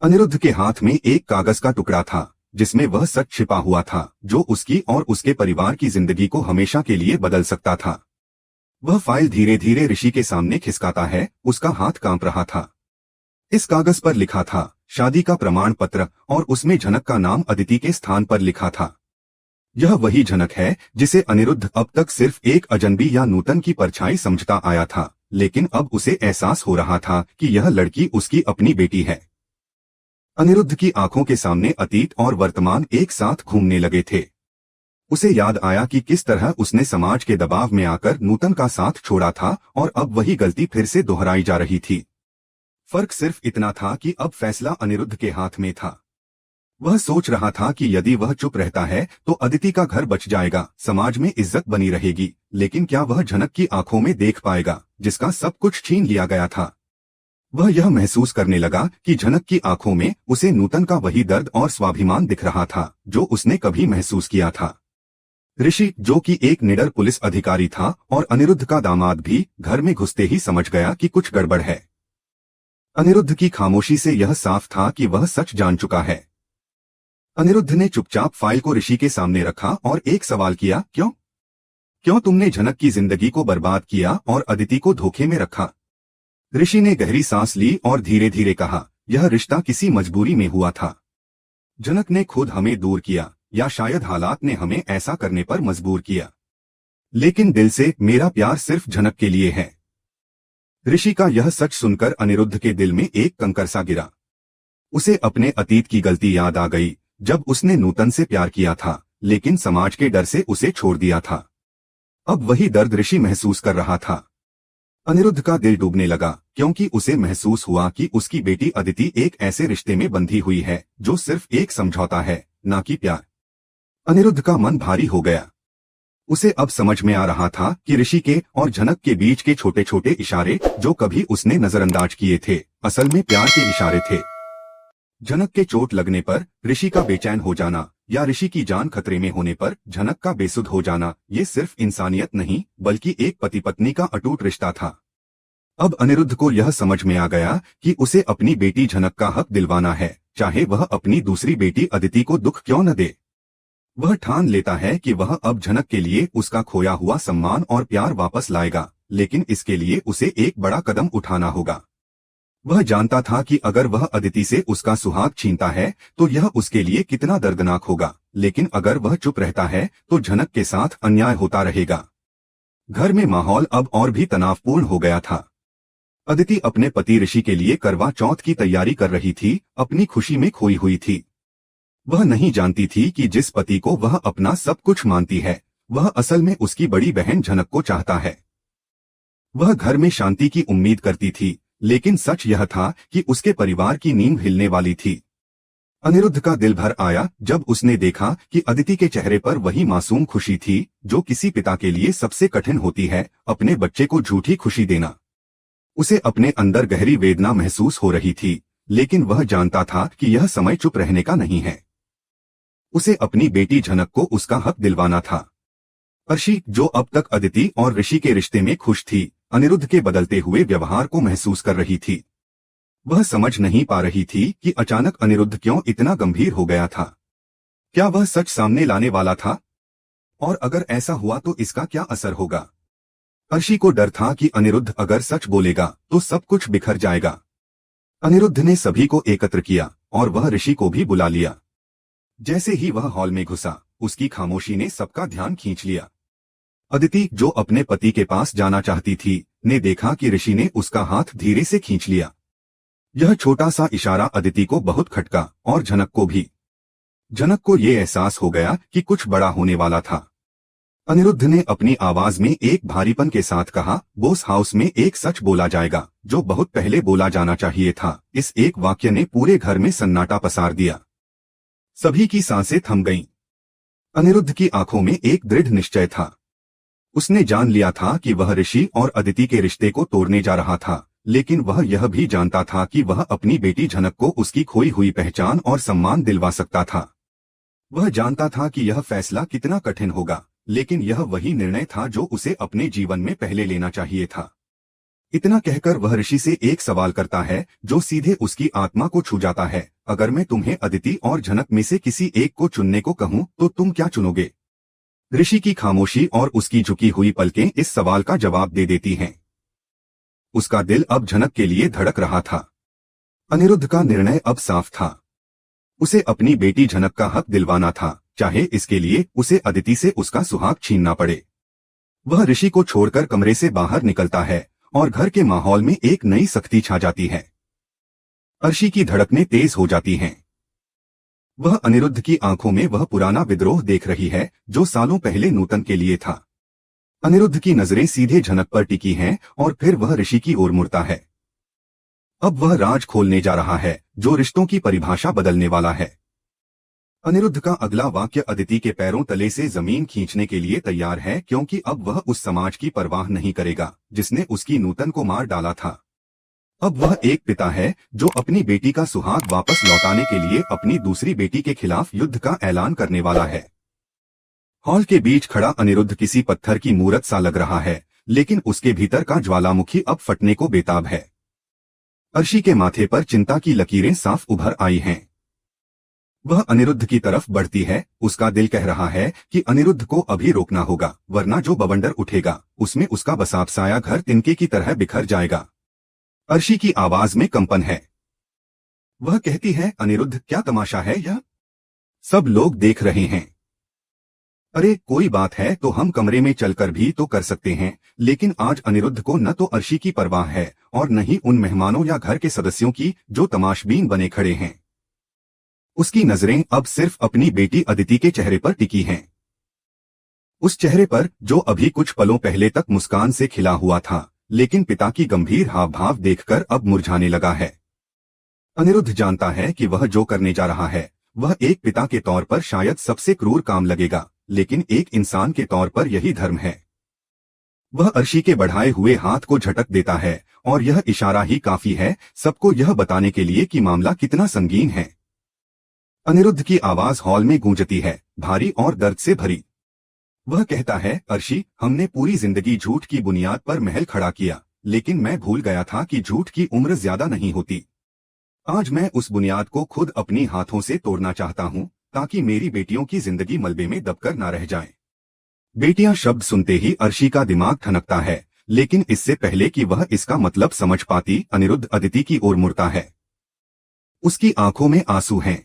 अनिरुद्ध के हाथ में एक कागज का टुकड़ा था जिसमें वह सच छिपा हुआ था जो उसकी और उसके परिवार की जिंदगी को हमेशा के लिए बदल सकता था। वह फाइल धीरे धीरे ऋषि के सामने खिसकाता है, उसका हाथ कांप रहा था। इस कागज पर लिखा था शादी का प्रमाण पत्र और उसमें झनक का नाम अदिति के स्थान पर लिखा था। यह वही झनक है जिसे अनिरुद्ध अब तक सिर्फ एक अजनबी या नूतन की परछाई समझता आया था, लेकिन अब उसे एहसास हो रहा था कि यह लड़की उसकी अपनी बेटी है। अनिरुद्ध की आंखों के सामने अतीत और वर्तमान एक साथ घूमने लगे थे। उसे याद आया कि किस तरह उसने समाज के दबाव में आकर नूतन का साथ छोड़ा था और अब वही गलती फिर से दोहराई जा रही थी। फर्क सिर्फ इतना था कि अब फैसला अनिरुद्ध के हाथ में था। वह सोच रहा था कि यदि वह चुप रहता है तो अदिति का घर बच जाएगा, समाज में इज्जत बनी रहेगी, लेकिन क्या वह झनक की आंखों में देख पाएगा जिसका सब कुछ छीन लिया गया था। वह यह महसूस करने लगा कि झनक की आंखों में उसे नूतन का वही दर्द और स्वाभिमान दिख रहा था जो उसने कभी महसूस किया था। ऋषि, जो कि एक निडर पुलिस अधिकारी था और अनिरुद्ध का दामाद भी, घर में घुसते ही समझ गया कि कुछ गड़बड़ है। अनिरुद्ध की खामोशी से यह साफ था कि वह सच जान चुका है। अनिरुद्ध ने चुपचाप फाइल को ऋषि के सामने रखा और एक सवाल किया, क्यों तुमने झनक की जिंदगी को बर्बाद किया और अदिति को धोखे में रखा? ऋषि ने गहरी सांस ली और धीरे धीरे कहा, यह रिश्ता किसी मजबूरी में हुआ था। झनक ने खुद हमें दूर किया या शायद हालात ने हमें ऐसा करने पर मजबूर किया, लेकिन दिल से मेरा प्यार सिर्फ झनक के लिए है। ऋषि का यह सच सुनकर अनिरुद्ध के दिल में एक कंकर सा गिरा। उसे अपने अतीत की गलती याद आ गई, जब उसने नूतन से प्यार किया था लेकिन समाज के डर से उसे छोड़ दिया था। अब वही दर्द ऋषि महसूस कर रहा था। अनिरुद्ध का दिल डूबने लगा क्योंकि उसे महसूस हुआ कि उसकी बेटी अदिति एक ऐसे रिश्ते में बंधी हुई है जो सिर्फ एक समझौता है, ना कि प्यार। अनिरुद्ध का मन भारी हो गया। उसे अब समझ में आ रहा था कि ऋषि के और झनक के बीच के छोटे छोटे इशारे जो कभी उसने नजरअंदाज किए थे, असल में प्यार के इशारे थे। झनक के चोट लगने पर ऋषि का बेचैन हो जाना या ऋषि की जान खतरे में होने पर झनक का बेसुध हो जाना, ये सिर्फ इंसानियत नहीं बल्कि एक पति पत्नी का अटूट रिश्ता था। अब अनिरुद्ध को यह समझ में आ गया कि उसे अपनी बेटी झनक का हक दिलवाना है, चाहे वह अपनी दूसरी बेटी अदिति को दुख क्यों न दे। वह ठान लेता है कि वह अब झनक के लिए उसका खोया हुआ सम्मान और प्यार वापस लाएगा, लेकिन इसके लिए उसे एक बड़ा कदम उठाना होगा। वह जानता था कि अगर वह अदिति से उसका सुहाग छीनता है तो यह उसके लिए कितना दर्दनाक होगा, लेकिन अगर वह चुप रहता है तो झनक के साथ अन्याय होता रहेगा। घर में माहौल अब और भी तनावपूर्ण हो गया था। अदिति अपने पति ऋषि के लिए करवा चौथ की तैयारी कर रही थी, अपनी खुशी में खोई हुई थी। वह नहीं जानती थी कि जिस पति को वह अपना सब कुछ मानती है, वह असल में उसकी बड़ी बहन झनक को चाहता है। वह घर में शांति की उम्मीद करती थी, लेकिन सच यह था कि उसके परिवार की नींव हिलने वाली थी। अनिरुद्ध का दिल भर आया जब उसने देखा कि अदिति के चेहरे पर वही मासूम खुशी थी जो किसी पिता के लिए सबसे कठिन होती है, अपने बच्चे को झूठी खुशी देना। उसे अपने अंदर गहरी वेदना महसूस हो रही थी, लेकिन वह जानता था कि यह समय चुप रहने का नहीं है। उसे अपनी बेटी झनक को उसका हक दिलवाना था। अर्शी, जो अब तक अदिति और ऋषि के रिश्ते में खुश थी, अनिरुद्ध के बदलते हुए व्यवहार को महसूस कर रही थी। वह समझ नहीं पा रही थी कि अचानक अनिरुद्ध क्यों इतना गंभीर हो गया था। क्या वह सच सामने लाने वाला था? और अगर ऐसा हुआ तो इसका क्या असर होगा? अर्शी को डर था कि अनिरुद्ध अगर सच बोलेगा तो सब कुछ बिखर जाएगा। अनिरुद्ध ने सभी को एकत्र किया और वह ऋषि को भी बुला लिया। जैसे ही वह हॉल में घुसा, उसकी खामोशी ने सबका ध्यान खींच लिया। अदिति, जो अपने पति के पास जाना चाहती थी, ने देखा कि ऋषि ने उसका हाथ धीरे से खींच लिया। यह छोटा सा इशारा अदिति को बहुत खटका और झनक को भी। झनक को ये एहसास हो गया कि कुछ बड़ा होने वाला था। अनिरुद्ध ने अपनी आवाज में एक भारीपन के साथ कहा, बोस हाउस में एक सच बोला जाएगा जो बहुत पहले बोला जाना चाहिए था। इस एक वाक्य ने पूरे घर में सन्नाटा पसार दिया। सभी की सांसें थम गईं। अनिरुद्ध की आंखों में एक दृढ़ निश्चय था। उसने जान लिया था कि वह ऋषि और अदिति के रिश्ते को तोड़ने जा रहा था, लेकिन वह यह भी जानता था कि वह अपनी बेटी झनक को उसकी खोई हुई पहचान और सम्मान दिलवा सकता था। वह जानता था कि यह फैसला कितना कठिन होगा, लेकिन यह वही निर्णय था जो उसे अपने जीवन में पहले लेना चाहिए था। इतना कहकर वह ऋषि से एक सवाल करता है जो सीधे उसकी आत्मा को छू जाता है। अगर मैं तुम्हें अदिति और झनक में से किसी एक को चुनने को कहूं तो तुम क्या चुनोगे? ऋषि की खामोशी और उसकी झुकी हुई पलकें इस सवाल का जवाब दे देती हैं। उसका दिल अब झनक के लिए धड़क रहा था। अनिरुद्ध का निर्णय अब साफ था। उसे अपनी बेटी झनक का हक दिलवाना था, चाहे इसके लिए उसे अदिति से उसका सुहाग छीनना पड़े। वह ऋषि को छोड़कर कमरे से बाहर निकलता है और घर के माहौल में एक नई सख्ती छा जाती है। अर्शी की धड़कनें तेज हो जाती हैं। वह अनिरुद्ध की आंखों में वह पुराना विद्रोह देख रही है जो सालों पहले नूतन के लिए था। अनिरुद्ध की नजरें सीधे झनक पर टिकी हैं और फिर वह ऋषि की ओर मुड़ता है। अब वह राज खोलने जा रहा है जो रिश्तों की परिभाषा बदलने वाला है। अनिरुद्ध का अगला वाक्य अदिति के पैरों तले से जमीन खींचने के लिए तैयार है, क्योंकि अब वह उस समाज की परवाह नहीं करेगा जिसने उसकी नूतन को मार डाला था। अब वह एक पिता है जो अपनी बेटी का सुहाग वापस लौटाने के लिए अपनी दूसरी बेटी के खिलाफ युद्ध का ऐलान करने वाला है। हॉल के बीच खड़ा अनिरुद्ध किसी पत्थर की मूरत सा लग रहा है, लेकिन उसके भीतर का ज्वालामुखी अब फटने को बेताब है। अर्शी के माथे पर चिंता की लकीरें साफ उभर आई हैं। वह अनिरुद्ध की तरफ बढ़ती है। उसका दिल कह रहा है कि अनिरुद्ध को अभी रोकना होगा, वरना जो बवंडर उठेगा उसमें उसका बसापसाया घर तिनके की तरह बिखर जाएगा। अर्शी की आवाज में कंपन है। वह कहती है, अनिरुद्ध, क्या तमाशा है यह? सब लोग देख रहे हैं। अरे कोई बात है तो हम कमरे में चलकर भी तो कर सकते हैं, लेकिन आज अनिरुद्ध को न तो अर्शी की परवाह है और न ही उन मेहमानों या घर के सदस्यों की जो तमाशबीन बने खड़े हैं। उसकी नजरें अब सिर्फ अपनी बेटी अदिति के चेहरे पर टिकी हैं। उस चेहरे पर जो अभी कुछ पलों पहले तक मुस्कान से खिला हुआ था, लेकिन पिता की गंभीर हाव भाव देखकर अब मुरझाने लगा है। अनिरुद्ध जानता है कि वह जो करने जा रहा है वह एक पिता के तौर पर शायद सबसे क्रूर काम लगेगा, लेकिन एक इंसान के तौर पर यही धर्म है। वह अर्शी के बढ़ाए हुए हाथ को झटक देता है और यह इशारा ही काफी है सबको यह बताने के लिए कि मामला कितना संगीन है। अनिरुद्ध की आवाज हॉल में गूंजती है, भारी और दर्द से भरी। वह कहता है, अर्शी, हमने पूरी जिंदगी झूठ की बुनियाद पर महल खड़ा किया, लेकिन मैं भूल गया था कि झूठ की उम्र ज्यादा नहीं होती। आज मैं उस बुनियाद को खुद अपनी हाथों से तोड़ना चाहता हूँ, ताकि मेरी बेटियों की जिंदगी मलबे में दबकर ना रह जाए। बेटियां शब्द सुनते ही अर्शी का दिमाग ठनकता है, लेकिन इससे पहले कि वह इसका मतलब समझ पाती, अनिरुद्ध अदिति की ओर मुड़ता है। उसकी आंखों में आंसू हैं।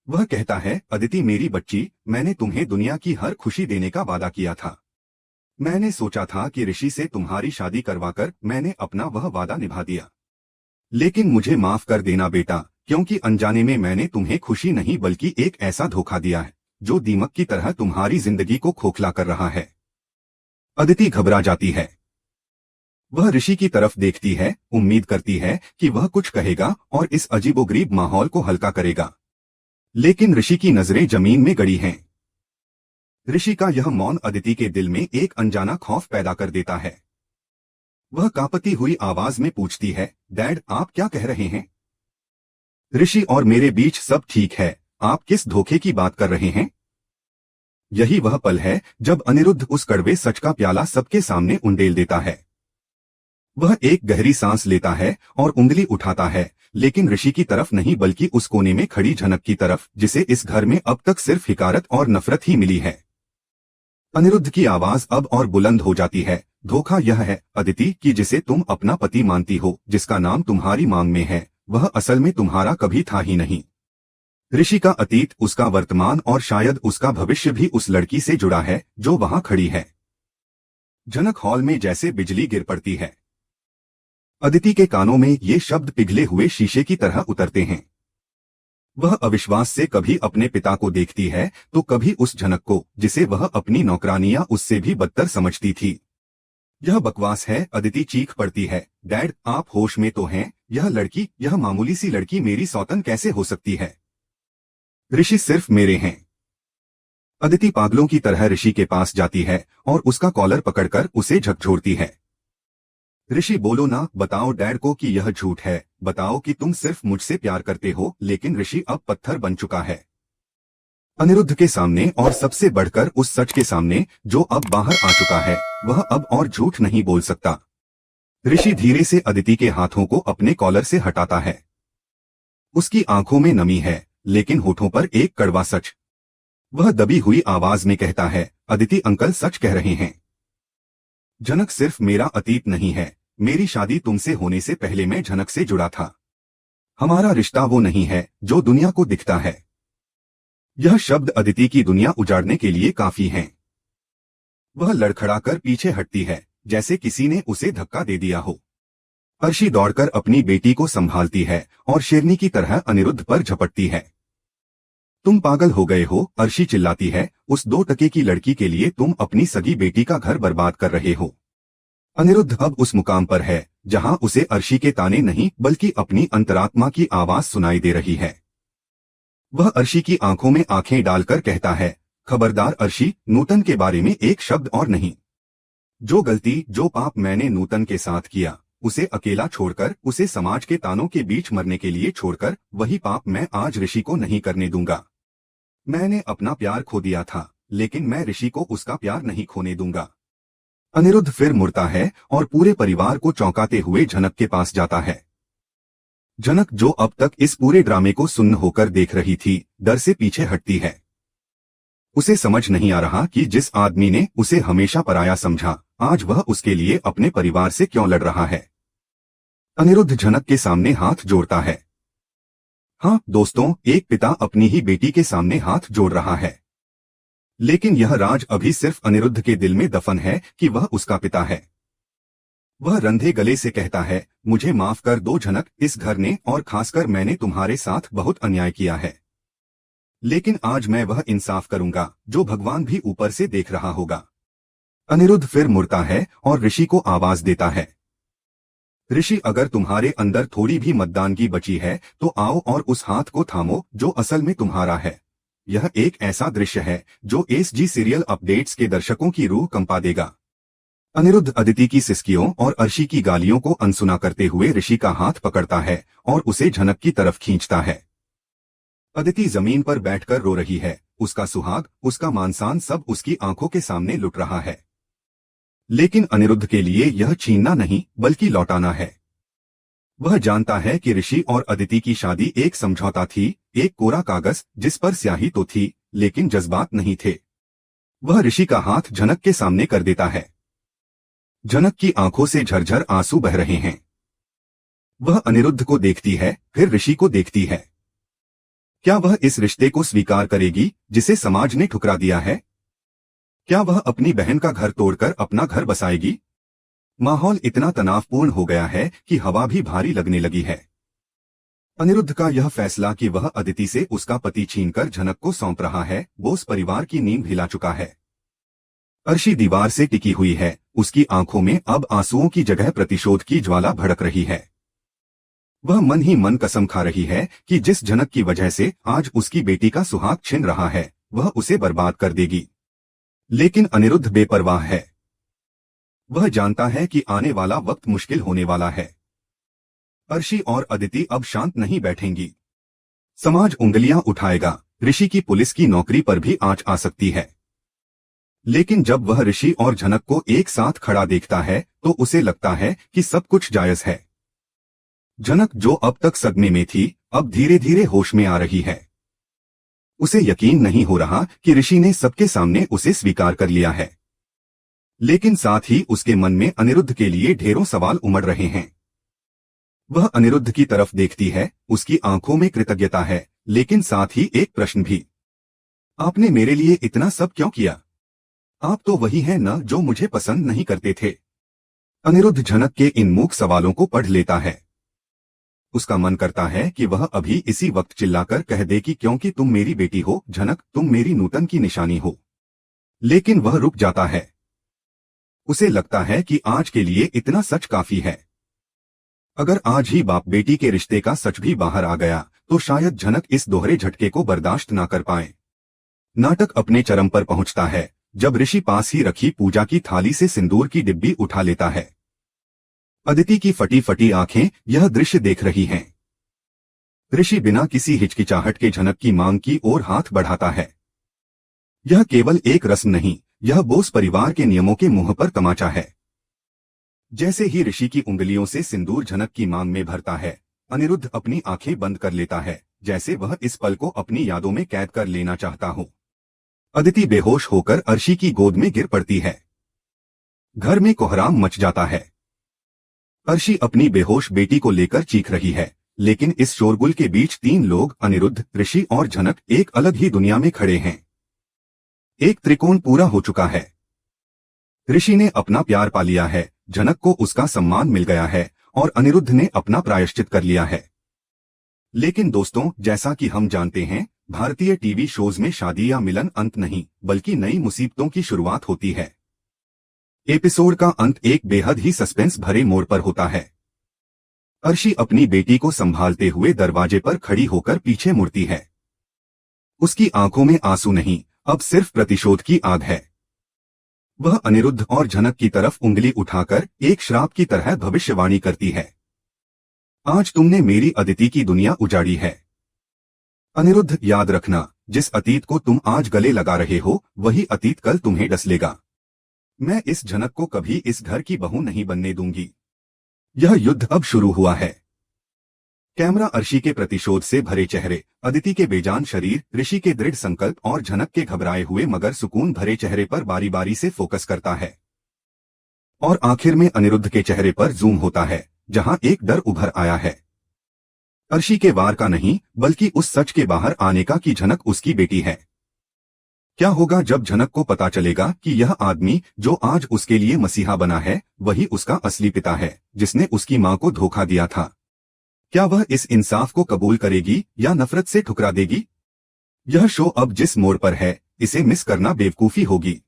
वह कहता है, अदिति मेरी बच्ची, मैंने तुम्हें दुनिया की हर खुशी देने का वादा किया था। मैंने सोचा था कि ऋषि से तुम्हारी शादी करवाकर मैंने अपना वह वादा निभा दिया। लेकिन मुझे माफ कर देना बेटा, क्योंकि अनजाने में मैंने तुम्हें खुशी नहीं बल्कि एक ऐसा धोखा दिया है जो दीमक की तरह तुम्हारी जिंदगी को खोखला कर रहा है। अदिति घबरा जाती है। वह ऋषि की तरफ देखती है, उम्मीद करती है कि वह कुछ कहेगा और इस अजीबोगरीब माहौल को हल्का करेगा, लेकिन ऋषि की नजरें जमीन में गड़ी हैं। ऋषि का यह मौन अदिति के दिल में एक अनजाना खौफ पैदा कर देता है। वह कांपती हुई आवाज में पूछती है, डैड, आप क्या कह रहे हैं? ऋषि और मेरे बीच सब ठीक है, आप किस धोखे की बात कर रहे हैं? यही वह पल है जब अनिरुद्ध उस कड़वे सच का प्याला सबके सामने उंडेल देता है। वह एक गहरी सांस लेता है और उंगली उठाता है, लेकिन ऋषि की तरफ नहीं बल्कि उस कोने में खड़ी झनक की तरफ, जिसे इस घर में अब तक सिर्फ हिकारत और नफरत ही मिली है। अनिरुद्ध की आवाज अब और बुलंद हो जाती है, धोखा यह है अदिति कि जिसे तुम अपना पति मानती हो, जिसका नाम तुम्हारी मांग में है, वह असल में तुम्हारा कभी था ही नहीं। ऋषि का अतीत, उसका वर्तमान और शायद उसका भविष्य भी उस लड़की से जुड़ा है जो वहां खड़ी है। झनक हॉल में जैसे बिजली गिर पड़ती है। अदिति के कानों में ये शब्द पिघले हुए शीशे की तरह उतरते हैं। वह अविश्वास से कभी अपने पिता को देखती है तो कभी उस झनक को जिसे वह अपनी नौकरानियां उससे भी बदतर समझती थी। यह बकवास है, अदिति चीख पड़ती है, डैड, आप होश में तो हैं? यह लड़की, यह मामूली सी लड़की मेरी सौतन कैसे हो सकती है? ऋषि सिर्फ मेरे हैं। अदिति पागलों की तरह ऋषि के पास जाती है और उसका कॉलर पकड़कर उसे झकझोरती है। ऋषि, बोलो ना, बताओ डैड को कि यह झूठ है, बताओ कि तुम सिर्फ मुझसे प्यार करते हो। लेकिन ऋषि अब पत्थर बन चुका है। अनिरुद्ध के सामने और सबसे बढ़कर उस सच के सामने जो अब बाहर आ चुका है, वह अब और झूठ नहीं बोल सकता। ऋषि धीरे से अदिति के हाथों को अपने कॉलर से हटाता है। उसकी आंखों में नमी है, लेकिन होठों पर एक कड़वा सच। वह दबी हुई आवाज में कहता है, अदिति अंकल सच कह रहे हैं। जनक सिर्फ मेरा अतीत नहीं है, मेरी शादी तुमसे होने से पहले मैं जनक से जुड़ा था। हमारा रिश्ता वो नहीं है जो दुनिया को दिखता है। यह शब्द अदिति की दुनिया उजाड़ने के लिए काफी हैं। वह लड़खड़ाकर पीछे हटती है, जैसे किसी ने उसे धक्का दे दिया हो। अर्शी दौड़कर अपनी बेटी को संभालती है और शेरनी की तरह अनिरुद्ध पर झपटती है। तुम पागल हो गए हो, अर्शी चिल्लाती है। उस 2 टके की लड़की के लिए तुम अपनी सगी बेटी का घर बर्बाद कर रहे हो। अनिरुद्ध अब उस मुकाम पर है जहां उसे अर्शी के ताने नहीं बल्कि अपनी अंतरात्मा की आवाज सुनाई दे रही है। वह अर्शी की आंखों में आंखें डालकर कहता है, खबरदार अर्शी, नूतन के बारे में एक शब्द और नहीं। जो गलती, जो पाप मैंने नूतन के साथ किया, उसे अकेला छोड़कर, उसे समाज के तानों के बीच मरने के लिए छोड़कर, वही पाप मैं आज ऋषि को नहीं करने दूंगा। मैंने अपना प्यार खो दिया था, लेकिन मैं ऋषि को उसका प्यार नहीं खोने दूंगा। अनिरुद्ध फिर मुड़ता है और पूरे परिवार को चौंकाते हुए जनक के पास जाता है। जनक, जो अब तक इस पूरे ड्रामे को सुन्न होकर देख रही थी, डर से पीछे हटती है। उसे समझ नहीं आ रहा कि जिस आदमी ने उसे हमेशा पराया समझा, आज वह उसके लिए अपने परिवार से क्यों लड़ रहा है। अनिरुद्ध जनक के सामने हाथ जोड़ता है। हाँ दोस्तों, एक पिता अपनी ही बेटी के सामने हाथ जोड़ रहा है। लेकिन यह राज अभी सिर्फ अनिरुद्ध के दिल में दफन है कि वह उसका पिता है। वह रंधे गले से कहता है, मुझे माफ कर दो जनक, इस घर ने और खासकर मैंने तुम्हारे साथ बहुत अन्याय किया है। लेकिन आज मैं वह इंसाफ करूंगा जो भगवान भी ऊपर से देख रहा होगा। अनिरुद्ध फिर मुड़ता है और ऋषि को आवाज देता है, ऋषि, अगर तुम्हारे अंदर थोड़ी भी मतदानगी बची है तो आओ और उस हाथ को थामो जो असल में तुम्हारा है। यह एक ऐसा दृश्य है जो एसजी सीरियल अपडेट्स के दर्शकों की रूह कंपा देगा। अनिरुद्ध अदिति की सिसकियों और अर्शी की गालियों को अनसुना करते हुए ऋषि का हाथ पकड़ता है और उसे जनक की तरफ खींचता है। अदिति जमीन पर बैठकर रो रही है। उसका सुहाग, उसका मानसान सब उसकी आंखों के सामने लुट रहा है। लेकिन अनिरुद्ध के लिए यह छीनना नहीं बल्कि लौटाना है। वह जानता है कि ऋषि और अदिति की शादी एक समझौता थी, एक कोरा कागज जिस पर स्याही तो थी लेकिन जज्बात नहीं थे। वह ऋषि का हाथ जनक के सामने कर देता है। जनक की आंखों से झरझर आंसू बह रहे हैं। वह अनिरुद्ध को देखती है, फिर ऋषि को देखती है। क्या वह इस रिश्ते को स्वीकार करेगी जिसे समाज ने ठुकरा दिया है? क्या वह अपनी बहन का घर तोड़कर अपना घर बसाएगी? माहौल इतना तनावपूर्ण हो गया है कि हवा भी भारी लगने लगी है। अनिरुद्ध का यह फैसला कि वह अदिति से उसका पति छीनकर जनक को सौंप रहा है, वो उस परिवार की नींव हिला चुका है। अर्शी दीवार से टिकी हुई है, उसकी आंखों में अब आंसुओं की जगह प्रतिशोध की ज्वाला भड़क रही है। वह मन ही मन कसम खा रही है कि जिस जनक की वजह से आज उसकी बेटी का सुहाग छिन रहा है, वह उसे बर्बाद कर देगी। लेकिन अनिरुद्ध बेपरवाह है। वह जानता है कि आने वाला वक्त मुश्किल होने वाला है। अर्शी और अदिति अब शांत नहीं बैठेंगी। समाज उंगलियां उठाएगा, ऋषि की पुलिस की नौकरी पर भी आंच आ सकती है। लेकिन जब वह ऋषि और जनक को एक साथ खड़ा देखता है तो उसे लगता है कि सब कुछ जायज है। जनक, जो अब तक सदमे में थी, अब धीरे धीरे होश में आ रही है। उसे यकीन नहीं हो रहा कि ऋषि ने सबके सामने उसे स्वीकार कर लिया है। लेकिन साथ ही उसके मन में अनिरुद्ध के लिए ढेरों सवाल उमड़ रहे हैं। वह अनिरुद्ध की तरफ देखती है, उसकी आंखों में कृतज्ञता है, लेकिन साथ ही एक प्रश्न भी। आपने मेरे लिए इतना सब क्यों किया? आप तो वही हैं न जो मुझे पसंद नहीं करते थे। अनिरुद्ध जनक के इन मूक सवालों को पढ़ लेता है। उसका मन करता है कि वह अभी इसी वक्त चिल्लाकर कह दे कि क्योंकि तुम मेरी बेटी हो जनक, तुम मेरी नूतन की निशानी हो। लेकिन वह रुक जाता है। उसे लगता है कि आज के लिए इतना सच काफी है। अगर आज ही बाप बेटी के रिश्ते का सच भी बाहर आ गया तो शायद जनक इस दोहरे झटके को बर्दाश्त ना कर पाए। नाटक अपने चरम पर पहुंचता है जब ऋषि पास ही रखी पूजा की थाली से सिंदूर की डिब्बी उठा लेता है। अदिति की फटी फटी आंखें यह दृश्य देख रही हैं। ऋषि बिना किसी हिचकिचाहट के जनक की मांग की ओर हाथ बढ़ाता है। यह केवल एक रस्म नहीं, यह बोस परिवार के नियमों के मुंह पर तमाचा है। जैसे ही ऋषि की उंगलियों से सिंदूर झनक की मांग में भरता है, अनिरुद्ध अपनी आंखें बंद कर लेता है, जैसे वह इस पल को अपनी यादों में कैद कर लेना चाहता हो। अदिति बेहोश होकर अर्शी की गोद में गिर पड़ती है। घर में कोहराम मच जाता है। अर्शी अपनी बेहोश बेटी को लेकर चीख रही है, लेकिन इस शोरगुल के बीच 3 लोग, अनिरुद्ध, ऋषि और झनक, एक अलग ही दुनिया में खड़े हैं। एक त्रिकोण पूरा हो चुका है। ऋषि ने अपना प्यार पा लिया है, झनक को उसका सम्मान मिल गया है और अनिरुद्ध ने अपना प्रायश्चित कर लिया है। लेकिन दोस्तों, जैसा कि हम जानते हैं, भारतीय टीवी शोज में शादी या मिलन अंत नहीं, बल्कि नई मुसीबतों की शुरुआत होती है। एपिसोड का अंत एक बेहद ही सस्पेंस भरे मोड़ पर होता है। अर्शी अपनी बेटी को संभालते हुए दरवाजे पर खड़ी होकर पीछे मुड़ती है। उसकी आंखों में आंसू नहीं, अब सिर्फ प्रतिशोध की आग है। वह अनिरुद्ध और झनक की तरफ उंगली उठाकर एक श्राप की तरह भविष्यवाणी करती है। आज तुमने मेरी अदिति की दुनिया उजाड़ी है। अनिरुद्ध, याद रखना, जिस अतीत को तुम आज गले लगा रहे हो, वही अतीत कल तुम्हें डस लेगा। मैं इस झनक को कभी इस घर की बहू नहीं बनने दूंगी। यह युद्ध अब शुरू हुआ है। कैमरा अर्शी के प्रतिशोध से भरे चेहरे, अदिति के बेजान शरीर, ऋषि के दृढ़ संकल्प और झनक के घबराए हुए मगर सुकून भरे चेहरे पर बारी बारी से फोकस करता है। और आखिर में अनिरुद्ध के चेहरे पर जूम होता है, जहां एक डर उभर आया है। अर्शी के वार का नहीं, बल्कि उस सच के बाहर आने का कि झनक उसकी बेटी है। क्या होगा जब झनक को पता चलेगा कि यह आदमी जो आज उसके लिए मसीहा बना है, वही उसका असली पिता है, जिसने उसकी मां को धोखा दिया था? क्या वह इस इंसाफ को कबूल करेगी या नफरत से ठुकरा देगी? यह शो अब जिस मोड़ पर है, इसे मिस करना बेवकूफी होगी।